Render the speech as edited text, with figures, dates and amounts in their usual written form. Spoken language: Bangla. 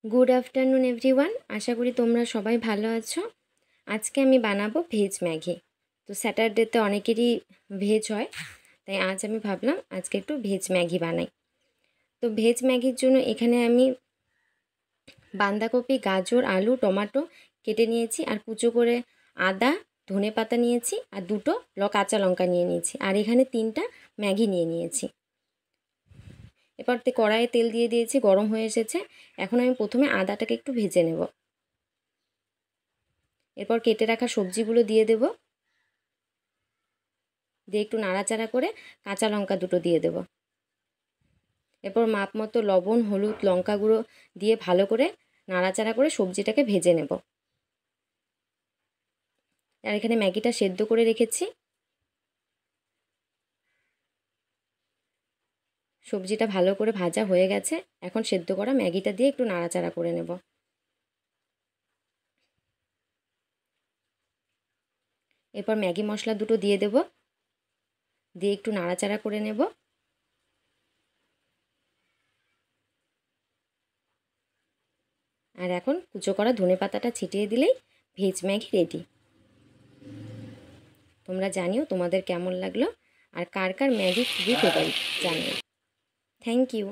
গুড আফটারনুন এভরিওয়ান, আশা করি তোমরা সবাই ভালো আছো। আজকে আমি বানাবো ভেজ ম্যাগি। তো স্যাটারডেতে অনেকেরই ভেজ হয়, তাই আজ আমি ভাবলাম আজকে একটু ভেজ ম্যাগি বানাই। তো ভেজ ম্যাগির জন্য এখানে আমি বাঁধাকপি, গাজর, আলু, টমেটো কেটে নিয়েছি, আর কুচো করে আদা, ধনেপাতা নিয়েছি, আর দুটো কাঁচা লঙ্কা নিয়ে নিয়েছি, আর এখানে 3টা ম্যাগি নিয়ে নিয়েছি। এরপর কড়াইয়ে তেল দিয়ে দিয়েছি, গরম হয়ে এসেছে। এখন আমি প্রথমে আদাটাকে একটু ভেজে নেব। এরপর কেটে রাখা সবজিগুলো দিয়ে দেব, দিয়ে একটু নাড়াচাড়া করে কাঁচা লঙ্কা দুটো দিয়ে দেব। এরপর মাপ মতো লবণ, হলুদ, লঙ্কা গুঁড়ো দিয়ে ভালো করে নাড়াচাড়া করে সবজিটাকে ভেজে নেব। আর এখানে ম্যাগিটা সেদ্ধ করে রেখেছি। সবজিটা ভালো করে ভাজা হয়ে গেছে, এখন সেদ্ধ করা ম্যাগিটা দিয়ে একটু নাড়াচাড়া করে নেব। এরপর ম্যাগি মশলা দুটো দিয়ে দেব, দিয়ে একটু নাড়াচাড়া করে নেব। আর এখন কুচো করা ধনেপাতাটা ছিটিয়ে দিলেই ভেজ ম্যাগি রেডি। তোমরা জানিও তোমাদের কেমন লাগলো, আর কার কার ম্যাগি খুবই ফেভারিট জানিও। Thank you.